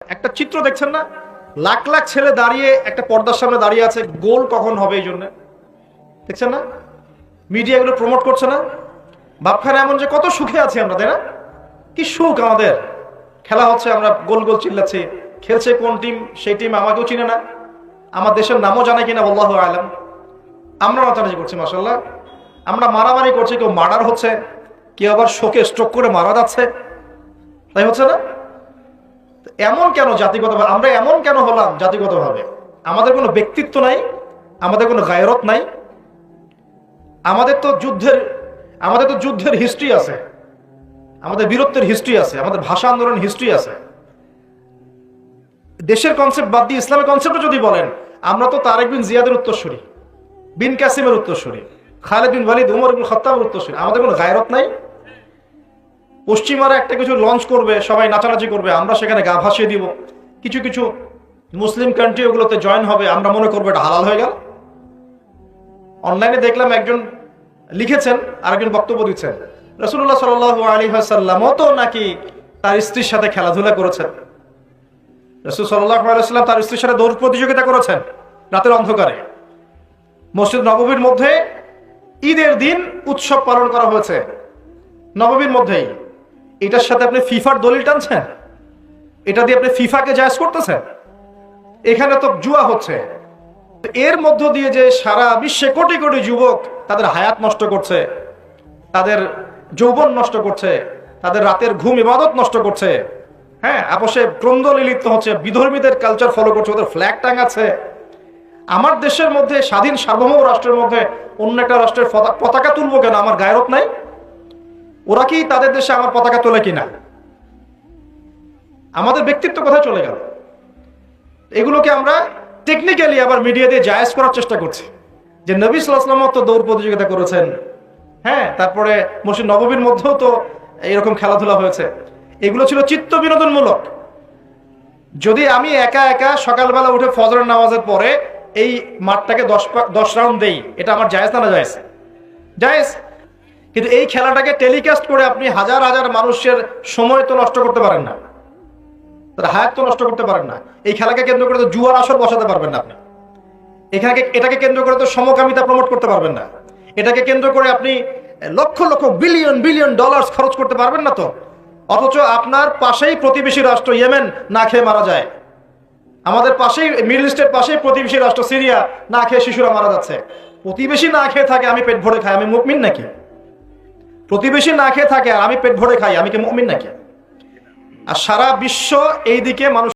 একটা চিত্র দেখছেন না, লাখ লাখ ছেলে দাঁড়িয়ে একটা পর্দার সামনে দাঁড়িয়ে আছে, গোল কখন হবে এই জন্য। দেখছেন না, মিডিয়া এগুলো প্রমোট করছে না। ভাবখানে এমন যে কত সুখে আছি আমরা, তাই না? কি সুখ আমাদের, খেলা হচ্ছে, আমরা গোল গোল চিল্লাচ্ছি, খেলছে কোন টিম সেই টিম আমাকেও চিনে না, আমার দেশের নামও জানে কিনা আল্লাহু আলাম। আমরা নাচানাচি করছি মাশাআল্লাহ, আমরা মারামারি করছি, কেউ মার্ডার হচ্ছে, কেউ আবার শোকে স্ট্রোক করে মারা যাচ্ছে, তাই হচ্ছে না? এমন কেন জাতিগতভাবে আমরা এমন কেন হলাম? জাতিগতভাবে আমাদের কোনো ব্যক্তিত্ব নাই, আমাদের কোনো গায়রত নাই। আমাদের তো যুদ্ধের হিস্ট্রি আছে, আমাদের বীরত্বের হিস্ট্রি আছে, আমাদের ভাষা আন্দোলন হিস্ট্রি আছে। দেশের কনসেপ্ট বাদ দিয়ে ইসলামের কনসেপ্টও যদি বলেন, আমরা তো তারেক বিন জিয়াদের উত্তরসূরি, বিন কাসিমের উত্তরসূরি, খালিদ বিন ওয়ালিদ, উমর ইবনে খাত্তাবের উত্তরসূরি। আমাদের কোনো গায়রত নাই। পশ্চিমারা একটা কিছু লঞ্চ করবে, সবাই নাচানাচি করবে, আমরা সেখানে গা ভাসিয়ে দিব। কিছু কিছু মুসলিম কান্ট্রি ওগুলোতে জয়েন হবে, আমরা মনে করবো এটা হালাল হয়ে গেল। অনলাইনে দেখলাম একজন লিখেছেন, আরেকজন বক্তব্য দিচ্ছেন, রাসূলুল্লাহ সাল্লাল্লাহু আলাইহি ওয়াসাল্লামও তো নাকি তার স্ত্রীর সাথে খেলাধুলা করেছেন। রাসূল সাল্লাল্লাহু আলাইহি ওয়াসাল্লাম তার স্ত্রীর সাথে দৌড় প্রতিযোগিতা করেছেন রাতের অন্ধকারে। মসজিদ নববীর মধ্যে ঈদের দিন উৎসব পালন করা হয়েছে নববীর মধ্যেই। এটার সাথে আপনি ফিফার দলিল টানছেন, এটা দিয়ে আপনি ফিফাকে জায়েজ করতেছেন। এখানে তো জুয়া হচ্ছে। এর মধ্য দিয়ে যে সারা বিশ্বে কোটি কোটি যুবক তাদের হায়াত নষ্ট করছে, তাদের যৌবন নষ্ট করছে, তাদের রাতের ঘুম ইবাদত নষ্ট করছে, হ্যাঁ, আপোষে ক্রন্দলে লিপ্ত হচ্ছে, বিধর্মীদের কালচার ফলো করছে, ওদের ফ্ল্যাগ টাঙাচ্ছে। আমার দেশের মধ্যে, স্বাধীন সার্বভৌম রাষ্ট্রের মধ্যে অন্য একটা রাষ্ট্রের পতাকা তুলবো কেন? আমার গায়রত নাই? ওরা কি তাদের দেশে আমার পতাকা তোলে কিনা? আমাদের ব্যক্তিত্ব কোথায় চলে গেল? এগুলোকে আমরা টেকনিক্যালি আবার মিডিয়া দিয়ে জায়েজ করার চেষ্টা করছি, যে নবী সাল্লাল্লাহু আলাইহি ওয়াসাল্লাম তো দৌড় প্রতিযোগিতা করেছেন, হ্যাঁ, তারপরে মসজিদ নববীর মধ্যেও তো এরকম খেলাধুলা হয়েছে। এগুলো ছিল চিত্ত বিনোদনমূলক। যদি আমি একা একা সকালবেলা উঠে ফজরের নামাজের পরে এই মাঠটাকে 10 রাউন্ড দেই, এটা আমার জায়েজ না? জায়েজ, জায়েজ। কিন্তু এই খেলাটাকে টেলিকাস্ট করে আপনি হাজার হাজার মানুষের সময় তো নষ্ট করতে পারেন না, তার হায়াত তো নষ্ট করতে পারেন না। এই খেলাকে কেন্দ্র করে তো জুয়ার আসর বসাতে পারবেন না আপনি। এটাকে কেন্দ্র করে তো সমকামিতা প্রমোট করতে পারবেন না। এটাকে কেন্দ্র করে আপনি lakh lakh billion billion dollar খরচ করতে পারবেন না তো। অথচ আপনার পাশেই প্রতিবেশী রাষ্ট্র ইয়েমেন না খেয়ে মারা যায়, আমাদের পাশেই মিডল ইস্টের পাশেই প্রতিবেশী রাষ্ট্র সিরিয়া না খেয়ে শিশুরা মারা যাচ্ছে। প্রতিবেশী না খেয়ে থাকে, আমি পেট ভরে খাই, আমি মুমিন নাকি? প্রতিবেশী না খেয়ে থাকে আর আমি পেট ভরে খাই, আমি কি মুমিন নাকি? আর সারা বিশ্ব এই দিকে মানুষ